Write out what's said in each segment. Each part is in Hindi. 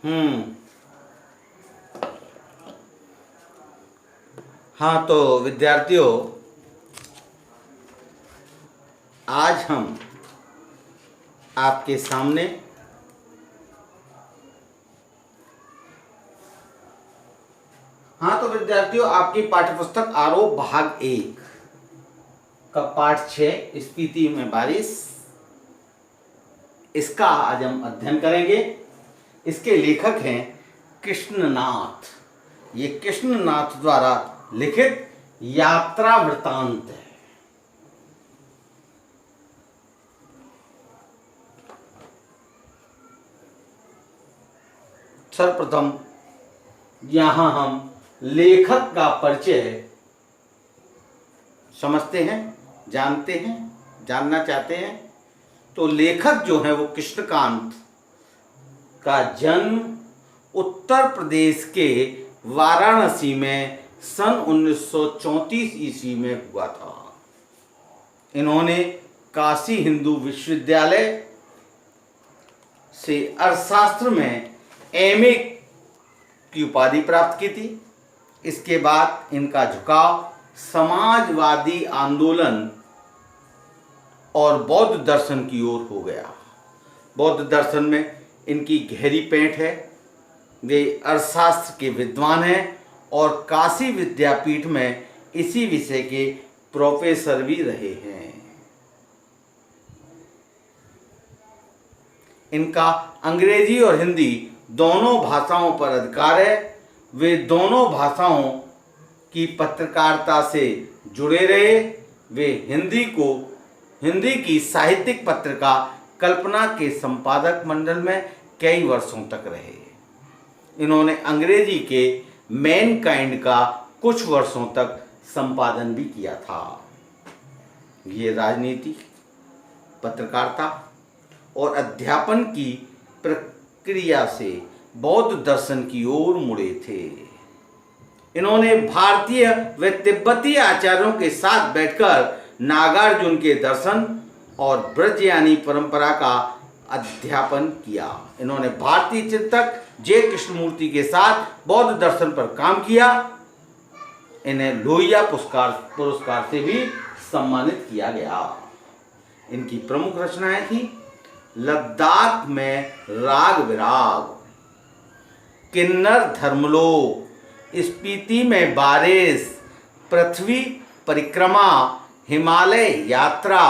हम्म। हाँ, तो विद्यार्थियों, आज हम आपके सामने आपकी पाठ्यपुस्तक आरोप भाग 1 का पाठ 6 स्पीति में बारिश, इसका आज हम अध्ययन करेंगे। इसके लेखक हैं कृष्णनाथ। ये कृष्णनाथ द्वारा लिखित यात्रा वृतांत है। सर्वप्रथम यहां हम लेखक का परिचय समझते हैं, जानते हैं, जानना चाहते हैं। तो लेखक जो है वो कृष्णकांत का जन्म उत्तर प्रदेश के वाराणसी में सन 1934 ईस्वी में हुआ था। इन्होंने काशी हिंदू विश्वविद्यालय से अर्थशास्त्र में एमए की उपाधि प्राप्त की थी। इसके बाद इनका झुकाव समाजवादी आंदोलन और बौद्ध दर्शन की ओर हो गया। बौद्ध दर्शन में इनकी गहरी पैठ है। वे अर्थशास्त्र के विद्वान हैं और काशी विद्यापीठ में इसी विषय के प्रोफेसर भी रहे हैं। इनका अंग्रेजी और हिंदी दोनों भाषाओं पर अधिकार है। वे दोनों भाषाओं की पत्रकारिता से जुड़े रहे। वे हिंदी की साहित्यिक पत्रिका कल्पना के संपादक मंडल में कई वर्षों तक रहे। इन्होंने अंग्रेजी के मैनकाइंड का कुछ वर्षों तक संपादन भी किया था। ये राजनीति, पत्रकारिता और अध्यापन की प्रक्रिया से बौद्ध दर्शन की ओर मुड़े थे। इन्होंने भारतीय व तिब्बती आचार्यों के साथ बैठकर नागार्जुन के दर्शन और ब्रजयानी परंपरा का अध्यापन किया। इन्होंने भारतीय चिंतक जे कृष्णमूर्ति के साथ बौद्ध दर्शन पर काम किया। इन्हें लोहिया पुरस्कार से भी सम्मानित किया गया। इनकी प्रमुख रचनाएं थी लद्दाख में राग विराग, किन्नर धर्मलोक, स्पीति में बारिश, पृथ्वी परिक्रमा, हिमालय यात्रा,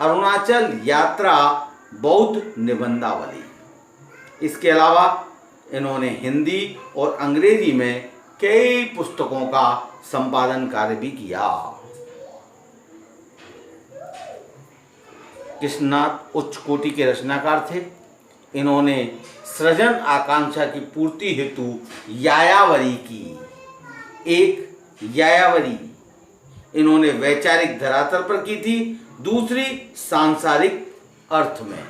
अरुणाचल यात्रा, बौद्ध निबंधावली। इसके अलावा इन्होंने हिंदी और अंग्रेजी में कई पुस्तकों का संपादन कार्य भी किया। कृष्णनाथ उच्च कोटि के रचनाकार थे। इन्होंने सृजन आकांक्षा की पूर्ति हेतु यायावरी की। एक यायावरी इन्होंने वैचारिक धरातल पर की थी, दूसरी सांसारिक अर्थ में।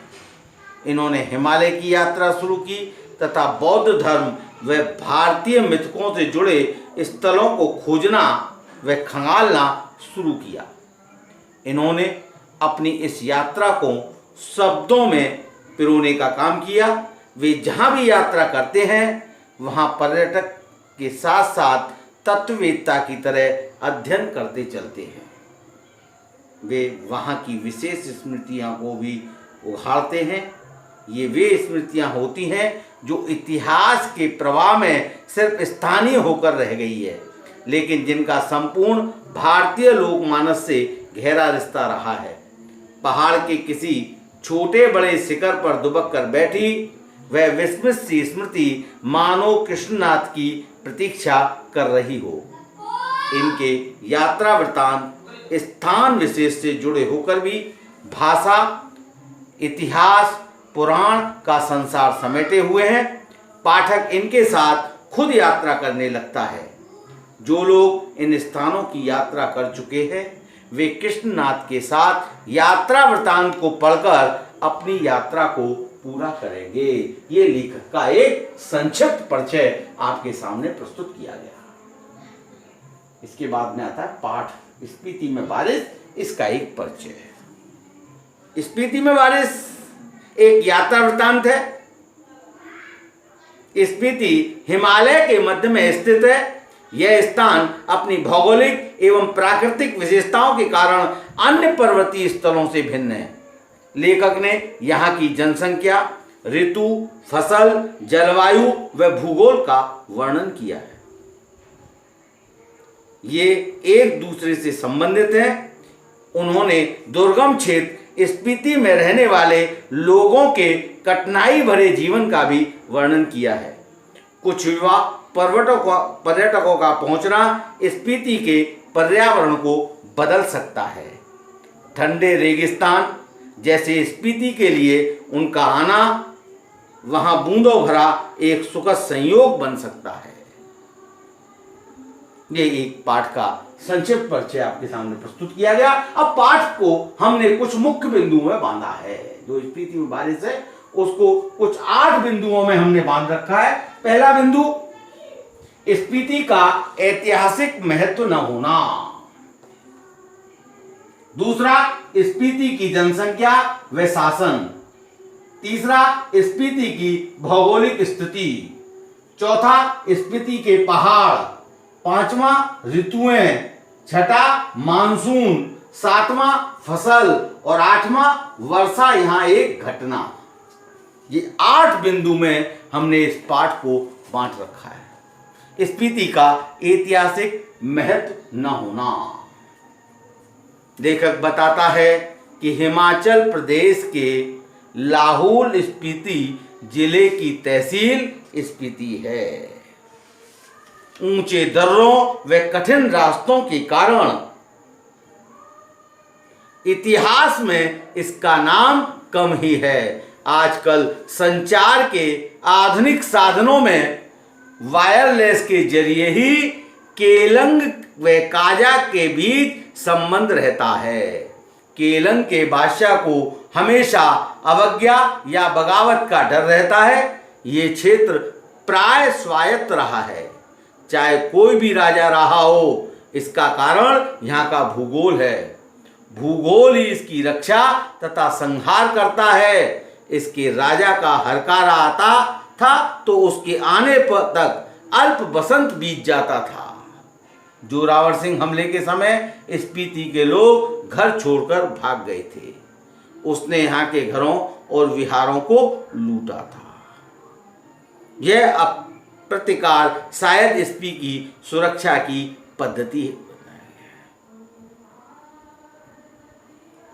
इन्होंने हिमालय की यात्रा शुरू की तथा बौद्ध धर्म व भारतीय मिथकों से जुड़े स्थलों को खोजना व खंगालना शुरू किया। इन्होंने अपनी इस यात्रा को शब्दों में पिरोने का काम किया। वे जहाँ भी यात्रा करते हैं वहाँ पर्यटक के साथ साथ तत्ववेत्ता की तरह अध्ययन करते चलते हैं। वे वहाँ की विशेष स्मृतियाँ को भी उघाड़ते हैं। ये वे स्मृतियाँ होती हैं जो इतिहास के प्रवाह में सिर्फ स्थानीय होकर रह गई है, लेकिन जिनका संपूर्ण भारतीय लोकमानस से गहरा रिश्ता रहा है। पहाड़ के किसी छोटे बड़े शिखर पर दुबक कर बैठी वह विस्मृत सी स्मृति मानो कृष्णनाथ की प्रतीक्षा कर रही हो। इनके यात्रा वृतांत स्थान विशेष से जुड़े होकर भी भाषा, इतिहास, पुराण का संसार समेटे हुए हैं। पाठक इनके साथ खुद यात्रा करने लगता है। जो लोग इन स्थानों की यात्रा कर चुके हैं वे कृष्णनाथ के साथ यात्रा वृतांत को पढ़कर अपनी यात्रा को पूरा करेंगे। ये लेखक का एक संक्षिप्त परिचय आपके सामने प्रस्तुत किया गया। इसके बाद में आता है पाठ स्पीति में बारिश, इसका एक परिचय है। स्पीति में बारिश एक यात्रा वृतांत है। स्पीति हिमालय के मध्य में स्थित है। यह स्थान अपनी भौगोलिक एवं प्राकृतिक विशेषताओं के कारण अन्य पर्वतीय स्थलों से भिन्न है। लेखक ने यहाँ की जनसंख्या, ऋतु, फसल, जलवायु व भूगोल का वर्णन किया है। ये एक दूसरे से संबंधित हैं। उन्होंने दुर्गम क्षेत्र स्पीति में रहने वाले लोगों के कठिनाई भरे जीवन का भी वर्णन किया है। कुछ युवा पर्यटकों का पहुंचना स्पीति के पर्यावरण को बदल सकता है। ठंडे रेगिस्तान जैसे स्पीति के लिए उनका आना वहां बूंदों भरा एक सुखद संयोग बन सकता है। ये एक पाठ का संक्षिप्त परिचय आपके सामने प्रस्तुत किया गया। अब पाठ को हमने कुछ मुख्य बिंदुओं में बांधा है। जो स्पीति में बारिश है उसको कुछ 8 बिंदुओं में हमने बांध रखा है। पहला बिंदु, स्पीति का ऐतिहासिक महत्व न होना। दूसरा, स्पीति की जनसंख्या व शासन। तीसरा, स्पीति की भौगोलिक स्थिति। चौथा, स्पीति के पहाड़। पांचवा, ऋतुएं। छठा, मानसून। सातवां, फसल। और आठवां, वर्षा, यहां एक घटना। ये 8 बिंदु में हमने इस पाठ को बांट रखा है। स्पीति का ऐतिहासिक महत्व न होना। लेखक बताता है कि हिमाचल प्रदेश के लाहौल स्पीति जिले की तहसील स्पीति है। ऊंचे दर्रों व कठिन रास्तों के कारण इतिहास में इसका नाम कम ही है। आजकल संचार के आधुनिक साधनों में वायरलेस के जरिए ही केलंग व काजा के बीच संबंध रहता है। केलंग के बादशाह को हमेशा अवज्ञा या बगावत का डर रहता है। ये क्षेत्र प्राय स्वायत्त रहा है, चाहे कोई भी राजा रहा हो। इसका कारण यहाँ का भूगोल है। भूगोल ही इसकी रक्षा तथा संहार करता है। इसके राजा का हरकारा आता था तो उसके आने पर तक अल्प बसंत बीत जाता था। जोरावर सिंह हमले के समय स्पीति के लोग घर छोड़कर भाग गए थे। उसने यहाँ के घरों और विहारों को लूटा था। यह प्रतिकार शायद स्पीति की सुरक्षा की पद्धति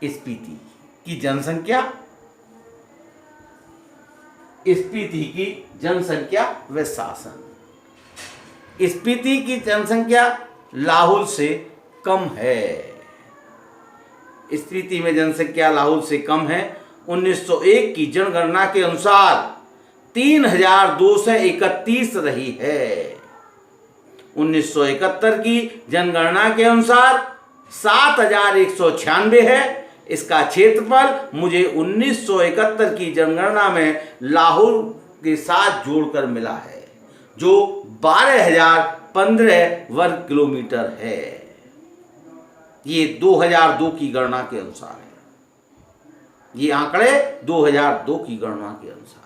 है। स्पीति की जनसंख्या, स्पीति की जनसंख्या व शासन। स्पीति की जनसंख्या लाहौल से कम है। स्पीति में जनसंख्या लाहौल से कम है। 1901 की जनगणना के अनुसार 3231 रही है। 1971 की जनगणना के अनुसार 7196 है। इसका क्षेत्रफल मुझे 1971 की जनगणना में लाहौल के साथ जोड़कर मिला है, जो 12,015 वर्ग किलोमीटर है। ये 2002 की गणना के अनुसार है। ये आंकड़े 2002 की गणना के अनुसार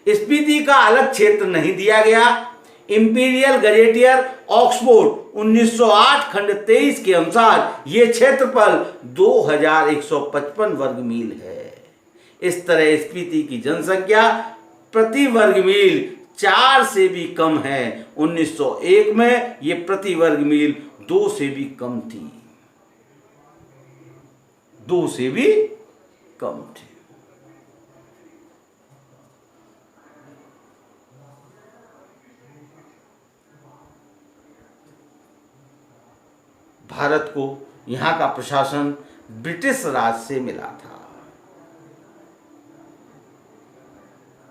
है। स्पीति का अलग क्षेत्र नहीं दिया गया। इंपीरियल गजेटियर ऑक्सफोर्ड 1908 खंड 23 के अनुसार ये क्षेत्रफल 2155 वर्ग मील है। इस तरह स्पीति की जनसंख्या प्रति वर्ग मील 4 से भी कम है। 1901 में ये प्रति वर्ग मील 2 से भी कम थी। 2 से भी कम थी। भारत को यहाँ का प्रशासन ब्रिटिश राज से मिला था।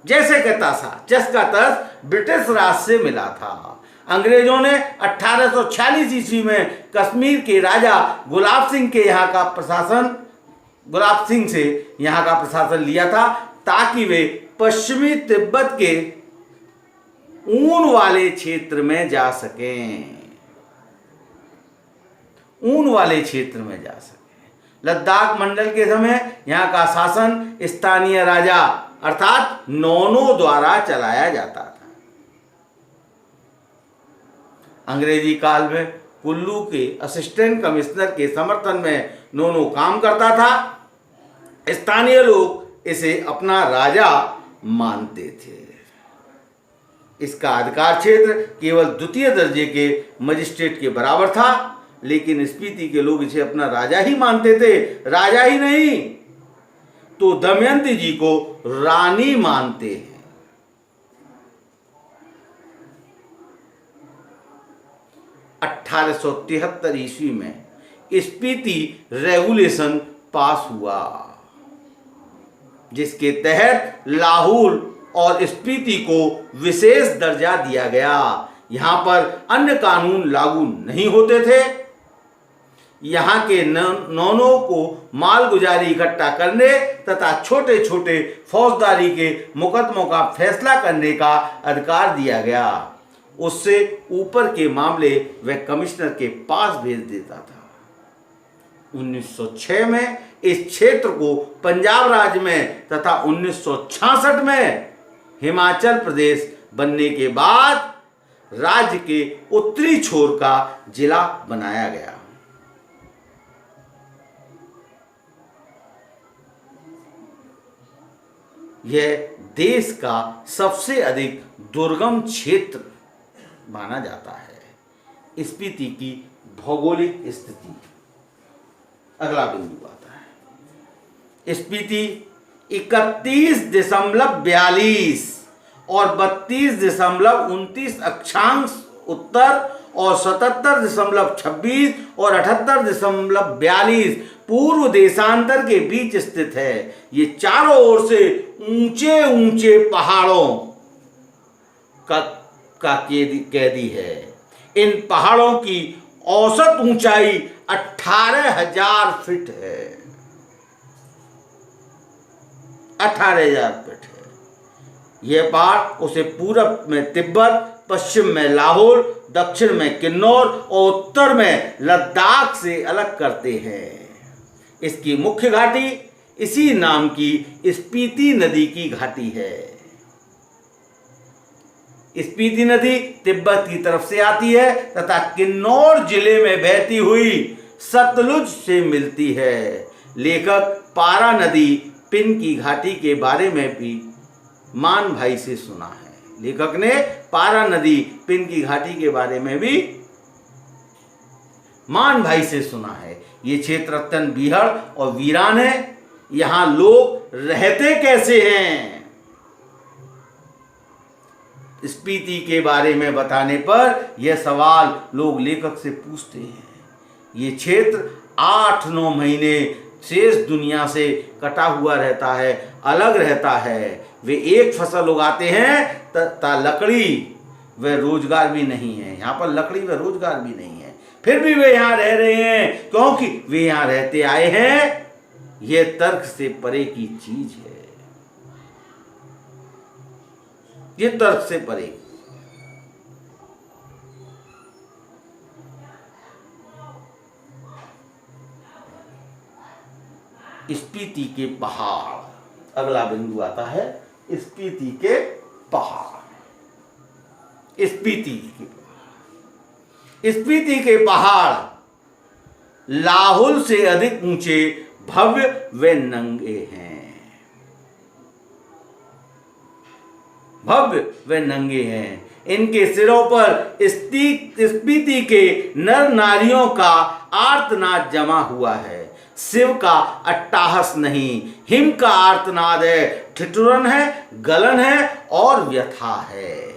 जैसे कि तासा जस का तस ब्रिटिश राज से मिला था। अंग्रेजों ने 1846 ईस्वी में कश्मीर के राजा गुलाब सिंह से यहाँ का प्रशासन लिया था, ताकि वे पश्चिमी तिब्बत के ऊन वाले क्षेत्र में जा सकें। लद्दाख मंडल के समय यहाँ का शासन स्थानीय राजा अर्थात नौनों द्वारा चलाया जाता था। अंग्रेजी काल में कुल्लू के असिस्टेंट कमिश्नर के समर्थन में नोनो काम करता था। स्थानीय लोग इसे अपना राजा मानते थे। इसका अधिकार क्षेत्र केवल द्वितीय दर्जे के मजिस्ट्रेट के बराबर था, लेकिन स्पीति के लोग इसे अपना राजा ही मानते थे। राजा ही नहीं तो दमयंती जी को रानी मानते हैं। 1873 ईस्वी में स्पीति रेगुलेशन पास हुआ, जिसके तहत लाहौल और स्पीति को विशेष दर्जा दिया गया। यहाँ पर अन्य कानून लागू नहीं होते थे। यहाँ के नौनों को मालगुजारी इकट्ठा करने तथा छोटे छोटे फौजदारी के मुकदमों का फैसला करने का अधिकार दिया गया। उससे ऊपर के मामले वह कमिश्नर के पास भेज देता था। 1906 में इस क्षेत्र को पंजाब राज्य में तथा 1966 में हिमाचल प्रदेश बनने के बाद राज्य के उत्तरी छोर का जिला बनाया गया। यह देश का सबसे अधिक दुर्गम क्षेत्र माना जाता है। स्पीति की भौगोलिक स्थिति। अगला बिंदु आता है स्पीति 31.42 और 32.29 अक्षांश उत्तर और 77.26 और 78.42 पूर्व देशांतर के बीच स्थित है। ये चारों ओर से ऊंचे ऊंचे पहाड़ों का कैदी है। इन पहाड़ों की औसत ऊंचाई 18,000 फीट है। 18,000 फीट है। यह पहाड़ उसे पूरब में तिब्बत, पश्चिम में लाहौल, दक्षिण में किन्नौर और उत्तर में लद्दाख से अलग करते हैं। इसकी मुख्य घाटी इसी नाम की स्पीति नदी की घाटी है। स्पीति नदी तिब्बत की तरफ से आती है तथा किन्नौर जिले में बहती हुई सतलुज से मिलती है। लेखक पारा नदी पिन की घाटी के बारे में भी मान भाई से सुना है। लेखक ने पारा नदी पिन की घाटी के बारे में भी मान भाई से सुना है। ये क्षेत्र अत्यंत बीहड़ और वीरान है। यहाँ लोग रहते कैसे हैं? स्पीति के बारे में बताने पर यह सवाल लोग लेखक से पूछते हैं। ये क्षेत्र 8-9 महीने शेष दुनिया से कटा हुआ रहता है, अलग रहता है। वे एक फसल उगाते हैं तथा लकड़ी व रोजगार भी नहीं है। यहाँ पर लकड़ी व रोजगार भी नहीं है, फिर भी वे यहाँ रह रहे हैं क्योंकि वे यहाँ रहते आए हैं। यह तर्क से परे की चीज है। ये तर्क से परे। स्पीति के पहाड़। अगला बिंदु आता है स्पीति के पहाड़। स्पीति के पहाड़ लाहौल से अधिक ऊंचे, भव्य व नंगे हैं। भव्य व नंगे हैं। इनके सिरों पर स्पीति के नर नारियों का आर्तनाद जमा हुआ है। शिव का अट्टाहस नहीं, हिम का आर्तनाद है, ठिठुरन है, गलन है और व्यथा है।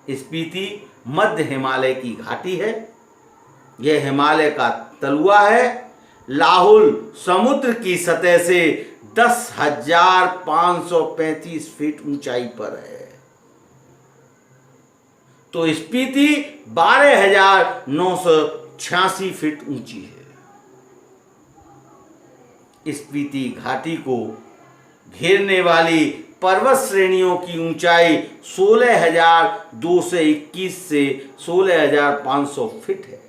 स्पीति मध्य हिमालय की घाटी है। यह हिमालय का तलुआ है। लाहौल समुद्र की सतह से 10,535 फीट ऊंचाई पर है, तो स्पीति 12,986 फीट ऊंची है। स्पीति घाटी को घेरने वाली पर्वत श्रेणियों की ऊंचाई 16,221 से 16,500 फीट है।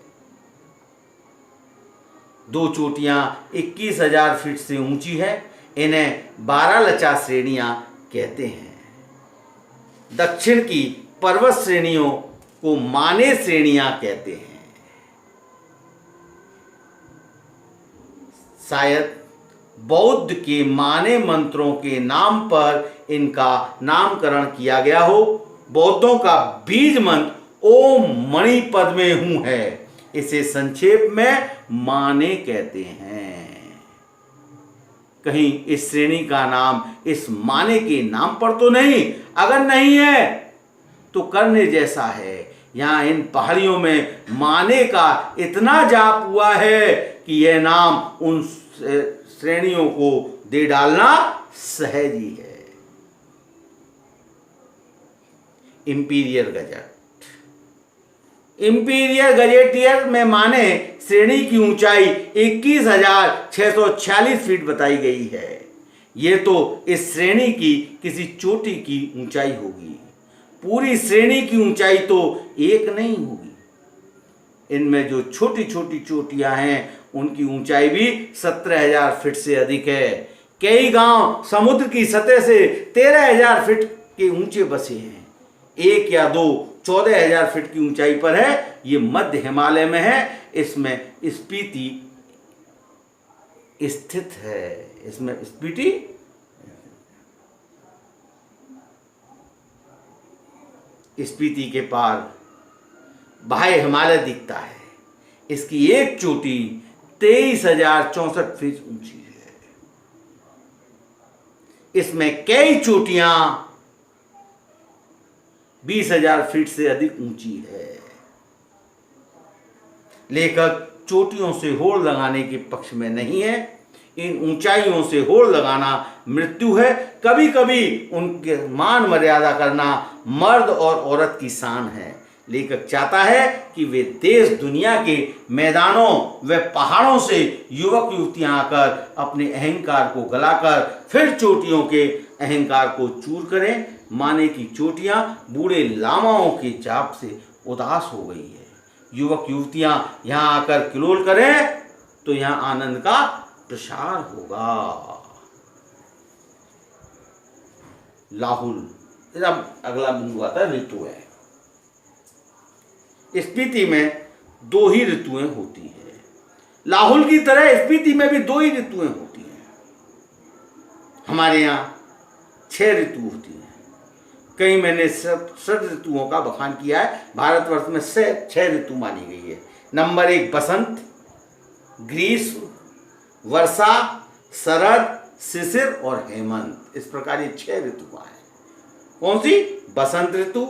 दो चोटियां 21,000 फीट से ऊंची है। इन्हें 12 लचा श्रेणियां कहते हैं। दक्षिण की पर्वत श्रेणियों को माने श्रेणियां कहते हैं। शायद बौद्ध के माने मंत्रों के नाम पर इनका नामकरण किया गया हो। बौद्धों का बीज मंत्र ओम मणि पद्मे हूं है। इसे संक्षेप में माने कहते हैं। कहीं इस श्रेणी का नाम इस माने के नाम पर तो नहीं? अगर नहीं है तो करने जैसा है। यहाँ इन पहाड़ियों में माने का इतना जाप हुआ है कि यह नाम उन श्रेणियों को दे डालना सहज ही है। Imperial gazette. इंपीरियल गजेटियर में माने श्रेणी की ऊंचाई 21,646 फीट बताई गई है। यह तो इस श्रेणी की किसी चोटी की ऊंचाई होगी। पूरी श्रेणी की ऊंचाई तो एक नहीं होगी। इनमें जो छोटी छोटी चोटियां हैं उनकी ऊंचाई भी 17,000 फीट से अधिक है। कई गांव समुद्र की सतह से 13,000 फीट के ऊंचे बसे हैं। एक या दो 14,000 फीट की ऊंचाई पर है। ये मध्य हिमालय में है। इसमें स्पीति स्थित है। इसमें स्पीति स्पीति के पार बाह्य हिमालय दिखता है। इसकी एक चोटी 23,064 फीट ऊंची है। इसमें कई चोटियां 20,000 फीट से अधिक ऊंची है। लेखक चोटियों से होड़ लगाने के पक्ष में नहीं है। इन ऊंचाइयों से होड़ लगाना मृत्यु है। कभी कभी उनके मान मर्यादा करना मर्द और औरत की शान है। लेखक चाहता है कि वे देश दुनिया के मैदानों व पहाड़ों से युवक युवतियां आकर अपने अहंकार को गलाकर फिर चोटियों के अहंकार को चूर करें। माने की चोटियां बूढ़े लामाओं के जाप से उदास हो गई है। युवक युवतियां यहां आकर किलोल करें तो यहां आनंद का प्रसार होगा। लाहुल। अगला बिंदु आता है ऋतु है। स्पीति में 2 ही ऋतुएं होती है। लाहुल की तरह स्पीति में भी 2 ही ऋतुएं होती हैं। हमारे यहाँ 6 ऋतु होती हैं। कई मैंने शरद ऋतुओं का बखान किया है। भारतवर्ष में 6 ऋतु मानी गई है। नंबर 1 बसंत, ग्रीष्म, वर्षा, शरद, शिशिर और हेमंत। इस प्रकार ये 6 ऋतुएं हैं। कौन सी? बसंत ऋतु,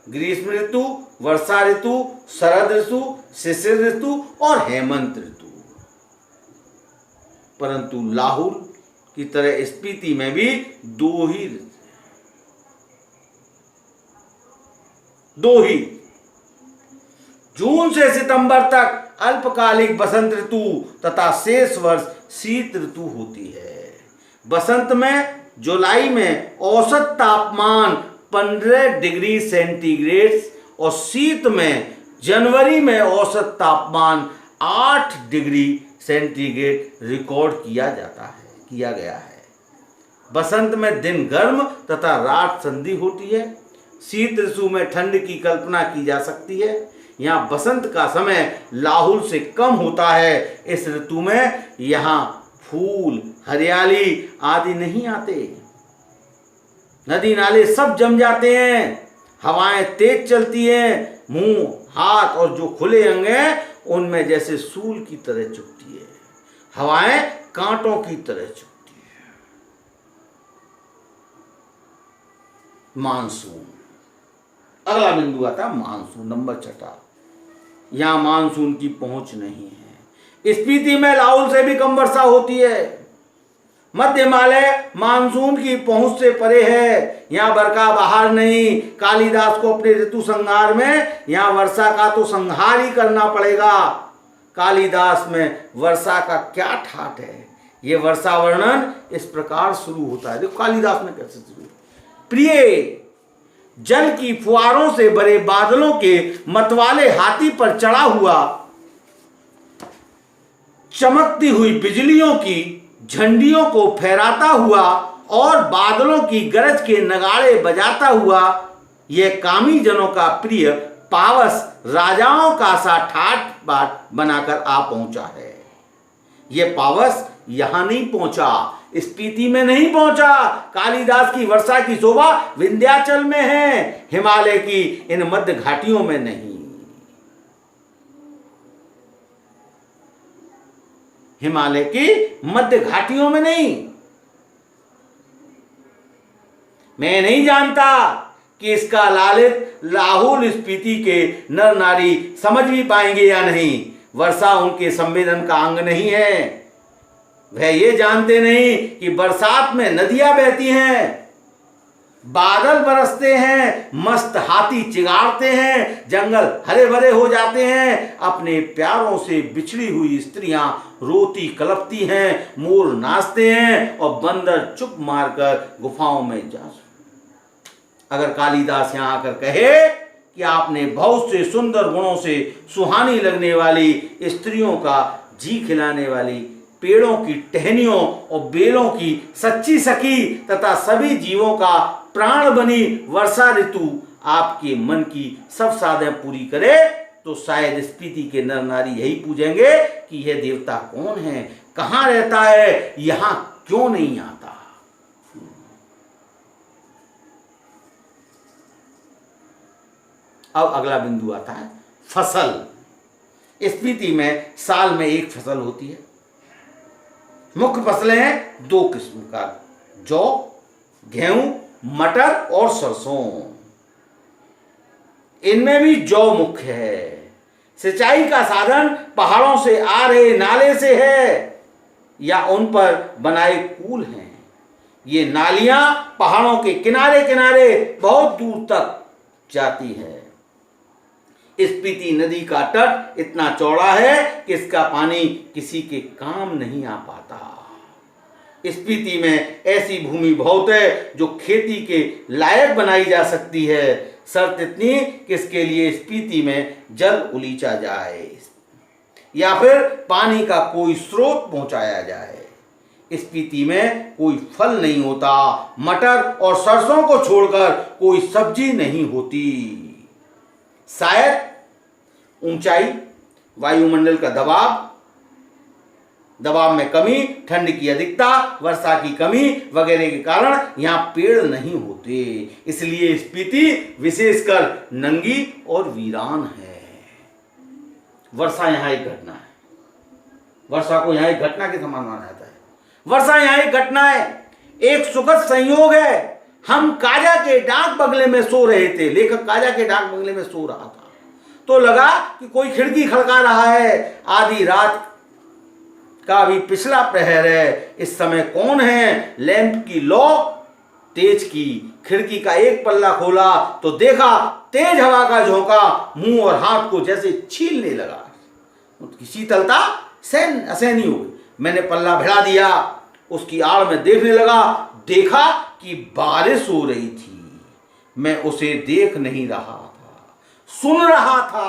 ग्रीष्म ऋतु, वर्षा ऋतु, शरद ऋतु, शिशिर ऋतु और हेमंत ऋतु। परंतु लाहुल की तरह स्पीति में भी 2 ही ऋतु, 2 ही। जून से सितंबर तक अल्पकालिक बसंत ऋतु तथा शेष वर्ष शीत ऋतु होती है। बसंत में जुलाई में औसत तापमान 15 डिग्री सेंटीग्रेड और शीत में जनवरी में औसत तापमान 8 डिग्री सेंटीग्रेड रिकॉर्ड किया गया है। बसंत में दिन गर्म तथा रात ठंडी होती है। शीत ऋतु में ठंड की कल्पना की जा सकती है। यहाँ बसंत का समय लाहुल से कम होता है। इस ऋतु में यहाँ फूल, हरियाली आदि नहीं आते। नदी नाले सब जम जाते हैं। हवाएं तेज चलती हैं। मुंह, हाथ और जो खुले अंग हैं उनमें जैसे सूल की तरह चुभती है। हवाएं कांटों की तरह चुभती है। मानसून। अगला बिंदु आता मानसून, नंबर 6। यहां मानसून की पहुंच नहीं है। स्पीति में लाहुल से भी कम वर्षा होती है। मध्य हिमालय मानसून की पहुंच से परे है। यहाँ बरखा बहार नहीं। कालिदास को अपने ऋतु संहार में यहाँ वर्षा का तो संहार ही करना पड़ेगा। कालिदास में वर्षा का क्या ठाठ है। ये वर्षा वर्णन इस प्रकार शुरू होता है। देखो कालिदास ने कैसे शुरू। प्रिय जल की फुहारों से भरे बादलों के मतवाले हाथी पर चढ़ा हुआ, चमकती हुई बिजलियों की झंडियों को फहराता हुआ और बादलों की गरज के नगाड़े बजाता हुआ, यह कामी जनों का प्रिय पावस राजाओं का सा ठाट बाट बनाकर आ पहुंचा है। यह पावस यहां नहीं पहुंचा, स्पीति में नहीं पहुंचा। कालिदास की वर्षा की शोभा विंध्याचल में है, हिमालय की इन मध्य घाटियों में नहीं। हिमालय की मध्य घाटियों में नहीं। मैं नहीं जानता कि इसका लालित लाहुल स्पीति के नर नारी समझ भी पाएंगे या नहीं। वर्षा उनके संवेदन का अंग नहीं है। वह ये जानते नहीं कि बरसात में नदियां बहती हैं, बादल बरसते हैं, मस्त हाथी चिगाड़ते हैं, जंगल हरे भरे हो जाते हैं, अपने प्यारों से बिछड़ी हुई स्त्रियां रोती कलपती हैं, मोर नाचते हैं और बंदर चुप मारकर गुफाओं में जा। अगर कालिदास यहां आकर कहे कि आपने बहुत से सुंदर गुणों से सुहानी लगने वाली स्त्रियों का जी खिलाने वाली पेड़ों की टहनियों और बेलों की सच्ची सखी तथा सभी जीवों का प्राण बनी वर्षा ऋतु आपके मन की सब साधें पूरी करे, तो शायद स्पीति के नर नारी यही पूछेंगे कि यह देवता कौन है, कहां रहता है, यहां क्यों नहीं आता। अब अगला बिंदु आता है फसल। स्पीति में साल में एक फसल होती है। मुख्य फसलें हैं दो किस्म का, जौ, गेहूं, मटर और सरसों। इनमें भी जौ मुख्य है। सिंचाई का साधन पहाड़ों से आ रहे नाले से है या उन पर बनाए कूल हैं। ये नालियां पहाड़ों के किनारे किनारे बहुत दूर तक जाती है। स्पीति नदी का तट इतना चौड़ा है कि इसका पानी किसी के काम नहीं आ पाता। स्पीति में ऐसी भूमि बहुत है जो खेती के लायक बनाई जा सकती है, शर्त इतनी कि इसके लिए स्पीति में जल उलीचा जाए या फिर पानी का कोई स्रोत पहुंचाया जाए। स्पीति में कोई फल नहीं होता, मटर और सरसों को छोड़कर कोई सब्जी नहीं होती। शायद ऊंचाई, वायुमंडल का दबाव में कमी, ठंड की अधिकता, वर्षा की कमी वगैरह के कारण यहाँ पेड़ नहीं होते, इसलिए स्पीति विशेषकर नंगी और वीरान है। वर्षा यहाँ एक घटना है। वर्षा को यहाँ एक घटना के समान माना जाता है। वर्षा यहाँ एक घटना है, एक सुखद संयोग है। हम काजा के डाक बंगले में सो रहे थे, लेखक काजा के डाक बंगले में सो रहा था, तो लगा कि कोई खिड़की खड़का रहा है। आधी रात का भी पिछला प्रहर है। इस समय कौन है? लैंप की लौ तेज की, खिड़की का एक पल्ला खोला तो देखा तेज हवा का झोंका मुंह और हाथ को जैसे छीलने लगा। उसकी शीतलता असहनीय हो गई। मैंने पल्ला भिड़ा दिया, उसकी आड़ में देखने लगा, देखा कि बारिश हो रही थी। मैं उसे देख नहीं रहा था, सुन रहा था,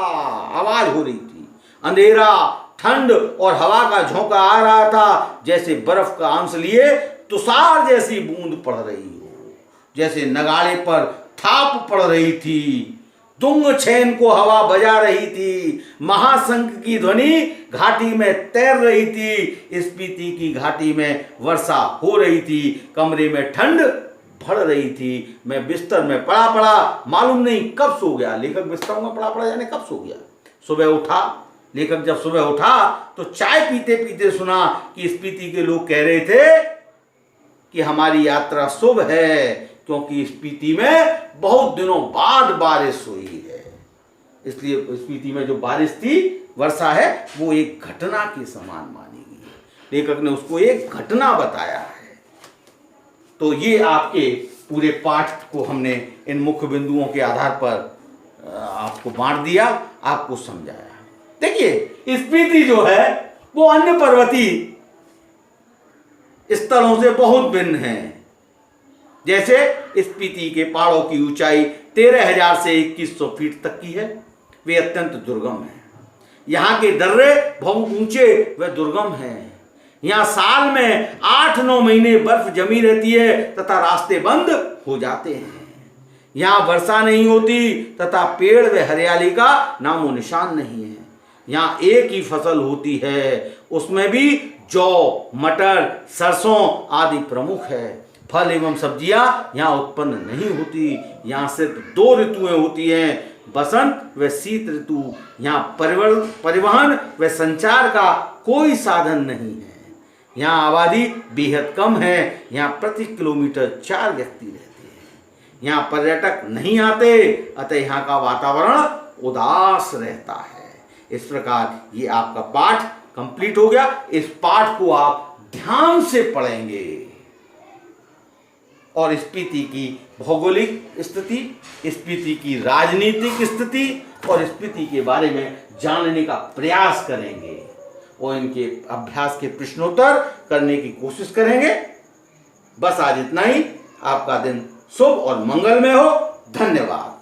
आवाज हो रही थी। अंधेरा, ठंड और हवा का झोंका आ रहा था, जैसे बर्फ का अंश लिए तुषार जैसी बूंद पड़ रही हो, जैसे नगाड़े पर थाप पड़ रही थी। तुंग छेन को हवा बजा रही थी, महाशंख की ध्वनि घाटी में तैर रही थी। स्पीति की घाटी में वर्षा हो रही थी, कमरे में ठंड बढ़ रही थी। मैं बिस्तर में पड़ा मालूम नहीं कब सो गया। लेखक बिस्तरों में पड़ा जाने कब सो गया। सुबह उठा, लेखक जब सुबह उठा तो चाय पीते पीते सुना कि स्पीति के लोग कह रहे थे कि हमारी यात्रा शुभ है, क्योंकि स्पीति में बहुत दिनों बाद बारिश हुई है। इसलिए स्पीति में जो बारिश थी, वर्षा है, वो एक घटना के समान मानी गई है। लेखक ने उसको एक घटना बताया है। तो ये आपके पूरे पाठ को हमने इन मुख्य बिंदुओं के आधार पर आपको बांट दिया, आपको समझाया। देखिए, स्पीति जो है वो अन्य पर्वतीय स्थलों से बहुत भिन्न है। जैसे स्पीति के पहाड़ों की ऊंचाई 13,000 से 2100 फीट तक की है। वे अत्यंत दुर्गम हैं। यहाँ के दर्रे बहुत ऊंचे व दुर्गम हैं। यहाँ साल में 8-9 महीने बर्फ जमी रहती है तथा रास्ते बंद हो जाते हैं। यहाँ वर्षा नहीं होती तथा पेड़ व हरियाली का नामो निशान नहीं है। यहाँ एक ही फसल होती है, उसमें भी जौ, मटर, सरसों आदि प्रमुख है। फल एवं सब्जियां यहाँ उत्पन्न नहीं होती। यहाँ सिर्फ 2 ऋतुएं होती हैं, बसंत व शीत ऋतु। यहाँ परिवहन व संचार का कोई साधन नहीं है। यहाँ आबादी बेहद कम है। यहाँ प्रति किलोमीटर 4 व्यक्ति रहते हैं। यहाँ पर्यटक नहीं आते, अतः यहाँ का वातावरण उदास रहता है। इस प्रकार ये आपका पाठ कंप्लीट हो गया। इस पाठ को आप ध्यान से पढ़ेंगे और स्पीति की भौगोलिक स्थिति, स्पीति की राजनीतिक स्थिति और स्पीति के बारे में जानने का प्रयास करेंगे और इनके अभ्यास के प्रश्नोत्तर करने की कोशिश करेंगे। बस आज इतना ही। आपका दिन शुभ और मंगलमय हो। धन्यवाद।